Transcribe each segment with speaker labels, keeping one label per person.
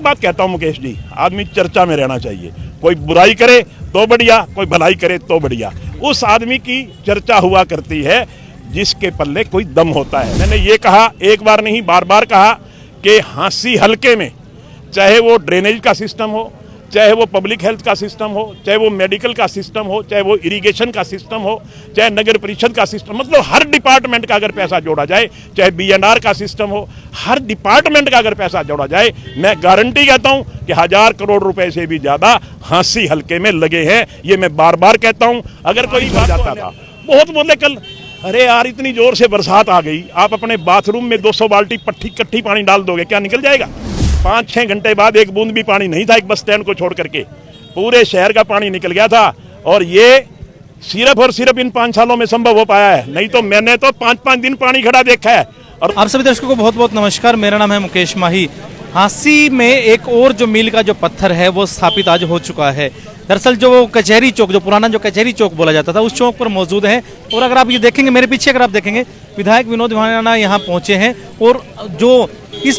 Speaker 1: बात कहता हूं मुकेश जी, आदमी चर्चा में रहना चाहिए। कोई बुराई करे तो बढ़िया, कोई भलाई करे तो बढ़िया। उस आदमी की चर्चा हुआ करती है जिसके पल्ले कोई दम होता है। मैंने ये कहा, एक बार नहीं बार बार कहा कि हांसी हलके में, चाहे वो ड्रेनेज का सिस्टम हो, चाहे वो पब्लिक हेल्थ का सिस्टम हो, चाहे वो मेडिकल का सिस्टम हो, चाहे वो इरिगेशन का सिस्टम हो, चाहे नगर परिषद का सिस्टम, मतलब हर डिपार्टमेंट का अगर पैसा जोड़ा जाए, चाहे बीएनआर का सिस्टम हो, हर डिपार्टमेंट का अगर पैसा जोड़ा जाए, मैं गारंटी कहता हूं कि 1000 करोड़ रुपए से भी ज्यादा हांसी हलके में लगे हैं। ये मैं बार बार कहता हूं। अगर कोई बात जाता था, बहुत बोले कल, अरे यार इतनी जोर से बरसात आ गई, आप अपने बाथरूम में 200 बाल्टी कट्ठी पानी डाल दोगे, क्या निकल जाएगा? 5-6 घंटे बाद एक बूंद भी पानी नहीं था, एक बस स्टैंड को छोड़ करके पूरे शहर का पानी निकल गया था। और ये सिर्फ और सिर्फ इन 5 सालों में संभव हो पाया है, नहीं तो मैंने तो 5-5 दिन पानी खड़ा देखा है।
Speaker 2: और आप सभी दर्शकों को बहुत बहुत नमस्कार। मेरा नाम है मुकेश माही। हांसी में एक और जो मील का जो पत्थर है वो स्थापित आज हो चुका है। दरअसल जो कचहरी चौक, जो पुराना जो कचहरी चौक बोला जाता था, उस चौक पर मौजूद है। और अगर आप ये देखेंगे, मेरे पीछे अगर आप देखेंगे, विधायक विनोद भाणा यहाँ पहुंचे हैं। और जो इस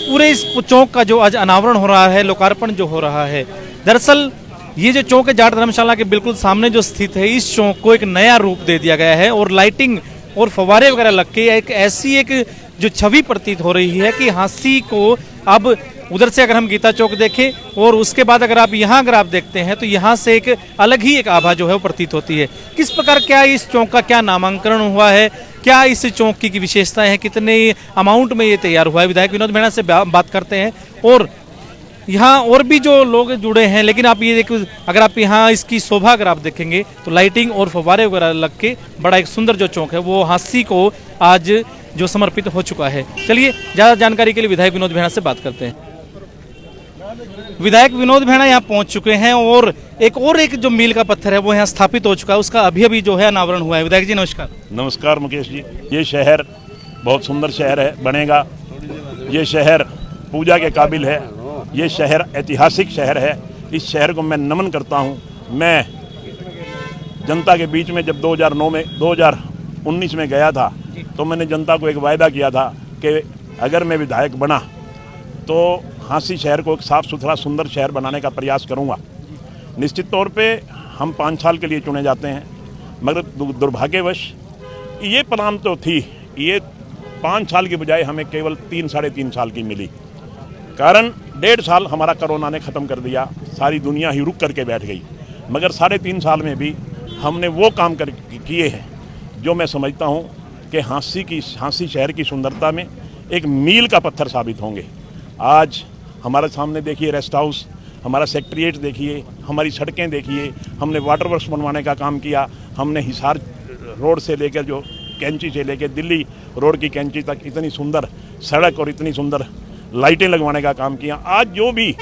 Speaker 2: चौक का जो आज अनावरण हो रहा है, लोकार्पण जो हो रहा है, दरअसल ये जो चौक है जाट धर्मशाला के बिल्कुल सामने जो स्थित है, इस चौक को एक नया रूप दे दिया गया है। और लाइटिंग और फव्वारे वगैरह लग के एक ऐसी एक जो छवि प्रतीत हो रही है कि हांसी को अब उधर से अगर हम गीता चौक देखें और उसके बाद अगर आप देखते हैं तो यहाँ से एक अलग ही एक आभा जो है वो प्रतीत होती है। किस प्रकार क्या इस चौक का क्या नामांकन हुआ है, क्या इस चौक की विशेषताएं हैं, कितने अमाउंट में ये तैयार हुआ है, विधायक विनोद भाणा से बात करते हैं। और यहाँ और भी जो लोग जुड़े हैं, लेकिन आप ये देखो, अगर आप यहाँ इसकी शोभा अगर आप देखेंगे तो लाइटिंग और फव्वारे वगैरह लग के बड़ा एक सुंदर जो चौक है वो हांसी को आज जो समर्पित हो चुका है। चलिए ज़्यादा जानकारी के लिए विधायक विनोद भाणा से बात करते हैं। विधायक विनोद भाणा यहाँ पहुंच चुके हैं और एक जो मील का पत्थर है वो यहाँ स्थापित हो चुका है, उसका अभी जो है अनावरण हुआ है। विधायक जी नमस्कार।
Speaker 1: नमस्कार मुकेश जी। ये शहर बहुत सुंदर शहर है, बनेगा। ये शहर पूजा के काबिल है, ये शहर ऐतिहासिक शहर है। इस शहर को मैं नमन करता हूँ। मैं जनता के बीच में जब 2019 में गया था तो मैंने जनता को एक वायदा किया था कि अगर मैं विधायक बना तो हांसी शहर को एक साफ़ सुथरा सुंदर शहर बनाने का प्रयास करूंगा। निश्चित तौर पे हम 5 साल के लिए चुने जाते हैं, मगर दुर्भाग्यवश ये प्लान तो थी, ये 5 साल की बजाय हमें केवल 3-3.5 साल की मिली। कारण 1.5 साल हमारा कोरोना ने ख़त्म कर दिया, सारी दुनिया ही रुक करके बैठ गई। मगर 3.5 साल में भी हमने वो काम किए हैं जो मैं समझता हूँ कि हांसी शहर की सुंदरता में एक मील का पत्थर साबित होंगे। आज हमारे सामने देखिए रेस्ट हाउस, हमारा सेक्रेटेरिएट देखिए, हमारी सड़कें देखिए, हमने वाटर वर्क्स बनवाने का काम किया, हमने हिसार रोड से लेकर जो कैंची से लेकर दिल्ली रोड की कैंची तक इतनी सुंदर सड़क और इतनी सुंदर लाइटें लगवाने का काम किया। आज जो भी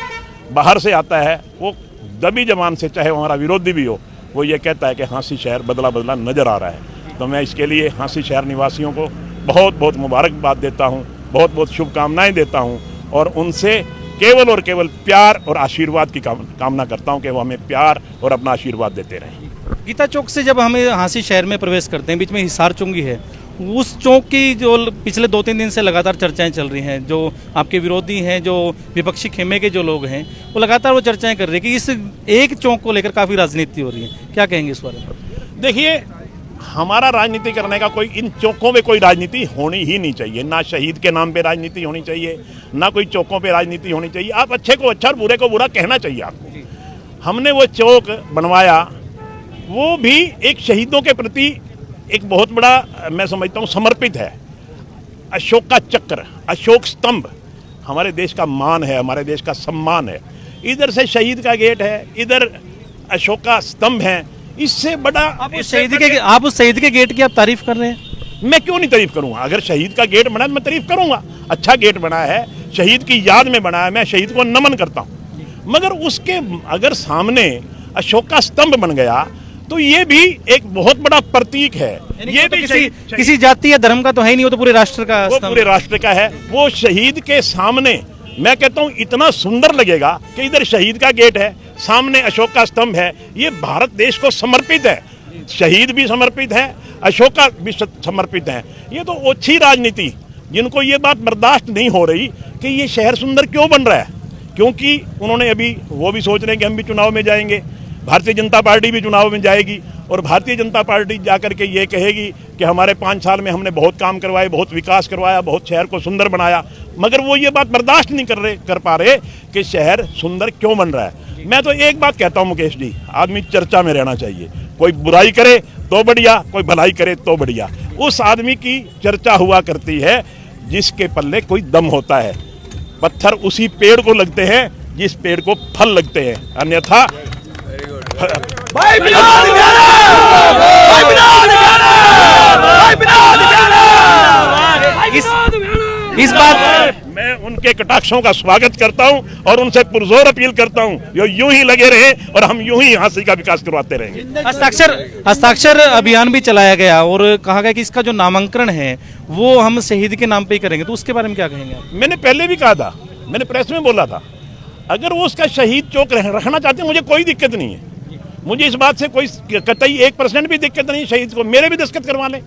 Speaker 1: बाहर से आता है वो दबी जबान से, चाहे हमारा विरोधी भी हो, वो ये कहता है कि हांसी शहर बदला नज़र आ रहा है। तो मैं इसके लिए हांसी शहर निवासियों को बहुत बहुत मुबारकबाद देता हूँ, बहुत बहुत शुभकामनाएँ देता हूँ और उनसे केवल और केवल प्यार और आशीर्वाद की कामना करता हूं कि वो हमें प्यार और अपना आशीर्वाद देते रहें।
Speaker 2: गीता चौक से जब हम हांसी शहर में प्रवेश करते हैं, बीच में हिसार चौकी है, उस चौक की जो पिछले 2-3 दिन से लगातार चर्चाएं चल रही हैं, जो आपके विरोधी हैं, जो विपक्षी खेमे के जो लोग हैं, वो लगातार वो चर्चाएं कर रहे हैं कि इस एक चौक को लेकर काफ़ी राजनीति हो रही है। क्या कहेंगे इस बारे में?
Speaker 1: देखिए, हमारा राजनीति करने का कोई, इन चौकों में कोई राजनीति होनी ही नहीं चाहिए। ना शहीद के नाम पे राजनीति होनी चाहिए, ना कोई चौकों पे राजनीति होनी चाहिए। आप अच्छे को अच्छा और बुरे को बुरा कहना चाहिए आपको। हमने वो चौक बनवाया, वो भी एक शहीदों के प्रति एक बहुत बड़ा, मैं समझता हूँ, समर्पित है। अशोक का चक्र, अशोक स्तंभ हमारे देश का मान है, हमारे देश का सम्मान है। इधर से शहीद का गेट है, इधर अशोक का स्तंभ है। इससे बड़ा
Speaker 2: आप उस शहीद के गेट की आप तारीफ कर रहे हैं?
Speaker 1: मैं क्यों नहीं तारीफ करूंगा? अगर शहीद का गेट बना है मैं तारीफ करूंगा। अच्छा गेट बना है, शहीद की याद में बना है, मैं शहीद को नमन करता हूं। मगर उसके अगर सामने अशोक का स्तंभ बन गया तो ये भी एक बहुत बड़ा प्रतीक है। ये
Speaker 2: तो भी किसी जाति या धर्म का तो है ही नहीं, वो तो पूरे राष्ट्र का,
Speaker 1: वो पूरे राष्ट्र का है। वो शहीद के सामने मैं कहता हूं इतना सुंदर लगेगा कि इधर शहीद का गेट है, सामने अशोक का स्तंभ है। ये भारत देश को समर्पित है, शहीद भी समर्पित है, अशोक भी समर्पित है। ये तो ओछी राजनीति, जिनको ये बात बर्दाश्त नहीं हो रही कि ये शहर सुंदर क्यों बन रहा है, क्योंकि उन्होंने अभी वो भी सोच रहे हैं कि हम भी चुनाव में जाएंगे, भारतीय जनता पार्टी भी चुनाव में जाएगी और भारतीय जनता पार्टी जाकर के ये कहेगी कि हमारे 5 साल में हमने बहुत काम करवाए, बहुत विकास करवाया, बहुत शहर को सुंदर बनाया, मगर वो ये बात बर्दाश्त नहीं कर पा रहे कि शहर सुंदर क्यों बन रहा है। मैं तो एक बात कहता हूँ मुकेश जी, आदमी चर्चा में रहना चाहिए, कोई बुराई करे तो बढ़िया, कोई भलाई करे तो बढ़िया। उस आदमी की चर्चा हुआ करती है जिसके पल्ले कोई दम होता है। पत्थर उसी पेड़ को लगते हैं जिस पेड़ को फल लगते हैं, अन्यथा
Speaker 2: इस बात
Speaker 1: मैं उनके कटाक्षों का स्वागत करता हूं और उनसे पुरजोर अपील करता हूं जो यूं ही लगे रहे और हम यूं ही हांसी का विकास करवाते रहेंगे।
Speaker 2: हस्ताक्षर अभियान भी चलाया गया और कहा गया कि इसका जो नामांकन है वो हम शहीद के नाम पे ही करेंगे, तो उसके बारे में क्या कहेंगे आप?
Speaker 1: मैंने पहले भी कहा था, मैंने प्रेस में बोला था, अगर वो उसका शहीद चौक रखना चाहते हैं मुझे कोई दिक्कत नहीं है, मुझे इस बात से कोई कतई 1% भी दिक्कत नहीं, शहीद को मेरे भी दस्तखत करवा लें।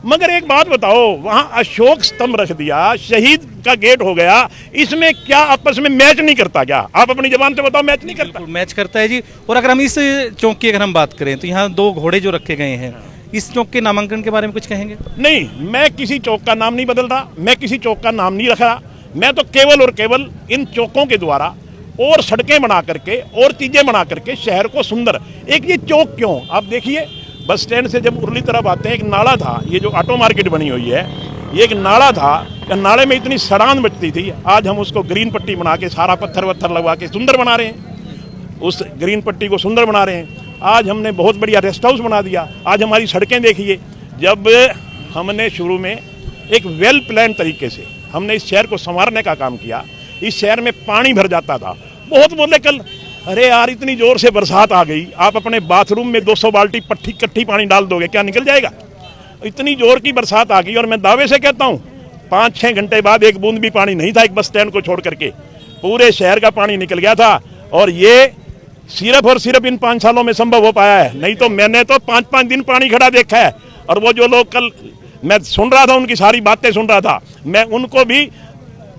Speaker 1: मगर एक बात बताओ, वहां अशोक स्तंभ रख दिया, शहीद का गेट हो गया, इसमें क्या आपस में मैच नहीं करता क्या? आप अपनी जबान से बताओ, मैच नहीं करता?
Speaker 2: मैच करता है जी। और अगर हम इस चौक की अगर हम बात करें तो यहाँ 2 घोड़े जो रखे गए हैं, इस चौक के नामांकन के बारे में कुछ कहेंगे?
Speaker 1: नहीं, मैं किसी चौक का नाम नहीं बदल रहा, मैं किसी चौक का नाम नहीं रख रहा, मैं तो केवल और केवल इन चौकों के द्वारा और सड़कें बना करके और चीजें बना करके शहर को सुंदर। एक ये चौक क्यों, आप देखिए बस स्टैंड से जब उर्ली तरफ आते हैं, एक नाला था, ये जो ऑटो मार्केट बनी हुई है, ये एक नाला था, नाले में इतनी सड़ान बचती थी, आज हम उसको ग्रीन पट्टी बना के सारा पत्थर वत्थर लगवा के सुंदर बना रहे हैं, उस ग्रीन पट्टी को सुंदर बना रहे हैं। आज हमने बहुत बढ़िया रेस्ट हाउस बना दिया। आज हमारी सड़कें देखिए, जब हमने शुरू में एक वेल प्लान तरीके से हमने इस शहर को संवारने का काम किया, इस शहर में पानी भर जाता था, बहुत बोले कल, अरे यार इतनी जोर से बरसात आ गई, आप अपने बाथरूम में 200 बाल्टी कट्ठी पानी डाल दोगे, क्या निकल जाएगा? इतनी जोर की बरसात आ गई और मैं दावे से कहता हूँ 5-6 घंटे बाद एक बूंद भी पानी नहीं था, एक बस स्टैंड को छोड़ करके पूरे शहर का पानी निकल गया था। और ये सिर्फ और सिर्फ इन 5 सालों में संभव हो पाया है, नहीं तो मैंने तो 5-5 दिन पानी खड़ा देखा है। और वो जो लोग कल मैं सुन रहा था, उनकी सारी बातें सुन रहा था, मैं उनको भी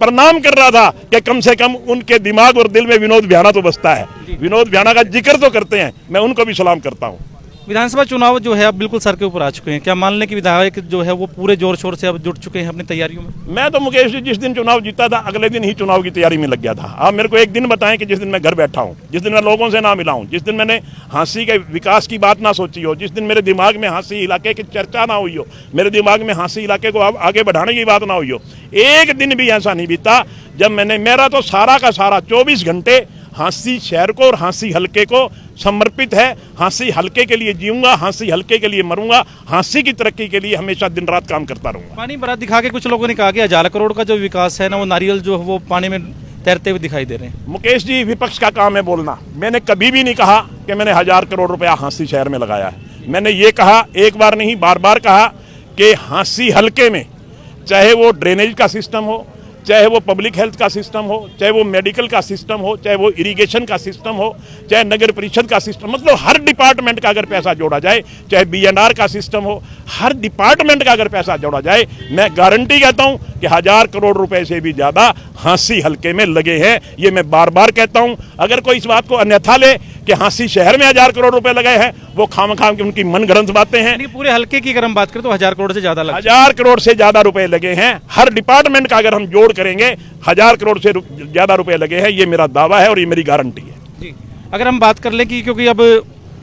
Speaker 1: प्रणाम कर रहा था कि कम से कम उनके दिमाग और दिल में विनोद विहाना तो बसता है, विनोद विहाना का जिक्र तो करते हैं, मैं उनको भी सलाम करता हूं।
Speaker 2: विधानसभा चुनाव जो है अब बिल्कुल सर के ऊपर आ चुके हैं, क्या मान लें कि विधायक जो है वो पूरे जोर शोर से अब जुट चुके हैं अपनी तैयारियों में?
Speaker 1: मैं तो मुकेश जी जिस दिन चुनाव जीता था अगले दिन ही चुनाव की तैयारी में लग गया था। आप मेरे को एक दिन बताएं कि जिस दिन मैं घर बैठा हूं, जिस दिन मैं लोगों से ना मिला हूं, जिस दिन मैंने हांसी के विकास की बात ना सोची हो, जिस दिन मेरे दिमाग में हांसी इलाके की चर्चा ना हुई हो, मेरे दिमाग में हांसी इलाके को आगे बढ़ाने की बात ना हुई हो, एक दिन भी ऐसा नहीं बीता जब मेरा तो सारा का सारा 24 घंटे हांसी शहर को और हांसी हल्के को समर्पित है। हांसी हल्के के लिए जीऊंगा, हांसी हल्के के लिए मरूंगा, हांसी की तरक्की के लिए हमेशा दिन रात काम करता रहूंगा।
Speaker 2: पानी भरा दिखा के कुछ लोगों ने कहा कि 1000 करोड़ का जो विकास है ना, वो नारियल जो है वो पानी में तैरते हुए दिखाई दे रहे हैं।
Speaker 1: मुकेश जी, विपक्ष का काम है बोलना। मैंने कभी भी नहीं कहा कि मैंने 1000 करोड़ रुपया हांसी शहर में लगाया है। मैंने ये कहा, एक बार नहीं बार बार कहा कि हांसी हल्के में चाहे वो ड्रेनेज का सिस्टम हो, चाहे वो पब्लिक हेल्थ का सिस्टम हो, चाहे वो मेडिकल का सिस्टम हो, चाहे वो इरिगेशन का सिस्टम हो, चाहे नगर परिषद का सिस्टम, मतलब हर डिपार्टमेंट का अगर पैसा जोड़ा जाए, चाहे बीएनआर का सिस्टम हो, हर डिपार्टमेंट का अगर पैसा जोड़ा जाए, मैं गारंटी कहता हूं कि 1000 करोड़ रुपए से भी ज्यादा हांसी हल्के में लगे हैं। ये मैं बार बार कहता हूं। अगर कोई इस बात को अन्यथा ले कि हांसी शहर में 1000 करोड़ रुपए लगे हैं, वो खाम की उनकी मनगढ़ंत बातें हैं।
Speaker 2: पूरे हल्के की अगर हम बात करें तो 1000 करोड़ से ज्यादा लगे,
Speaker 1: 1000 करोड़ से ज्यादा रुपए लगे हैं। हर डिपार्टमेंट का अगर हम जोड़ करेंगे 1000 करोड़ से ज्यादा रुपए लगे हैं। ये मेरा दावा है और ये मेरी गारंटी है
Speaker 2: जी। अगर हम बात कर लें कि क्योंकि अब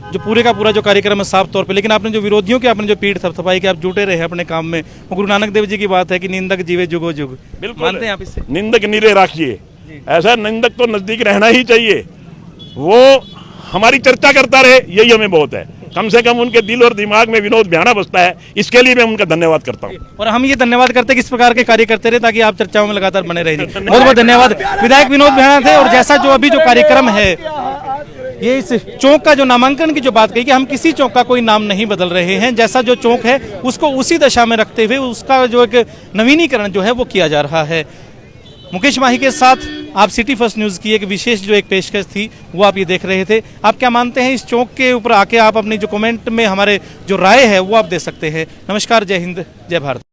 Speaker 2: जो पूरे का पूरा जो कार्यक्रम है साफ तौर पे, लेकिन आपने जो विरोधियों की आपने जो पीठ थपथपाई कि आप जुटे रहे अपने काम में, वो गुरु नानक देव जी की बात है कि निंदक जीवे जुगो जुग,
Speaker 1: बिल्कुल
Speaker 2: मानते हैं आप इससे?
Speaker 1: निंदक नीरे रखिए, ऐसा निंदक तो नजदीक रहना ही चाहिए, वो हमारी चर्चा करता रहे, यही हमें बहुत है। कम से कम उनके दिल और दिमाग में विनोद विहाना बसता है, इसके लिए मैं उनका धन्यवाद करता हूँ।
Speaker 2: और हम ये धन्यवाद करते हैं कि इस प्रकार के कार्य करते रहे ताकि आप चर्चाओं में लगातार बने रहे। बहुत बहुत धन्यवाद। विधायक विनोद विहाना थे। और जैसा जो अभी जो कार्यक्रम है, ये इस चौक का जो नामांकन की जो बात कही कि हम किसी चौक का कोई नाम नहीं बदल रहे हैं, जैसा जो चौक है उसको उसी दशा में रखते हुए उसका जो एक नवीनीकरण जो है वो किया जा रहा है। मुकेश माही के साथ आप सिटी फर्स्ट न्यूज़ की एक विशेष जो एक पेशकश थी वो आप ये देख रहे थे। आप क्या मानते हैं इस चौक के ऊपर आके आप अपनी जो कमेंट में हमारे जो राय है वो आप दे सकते हैं। नमस्कार, जय हिंद, जय भारत।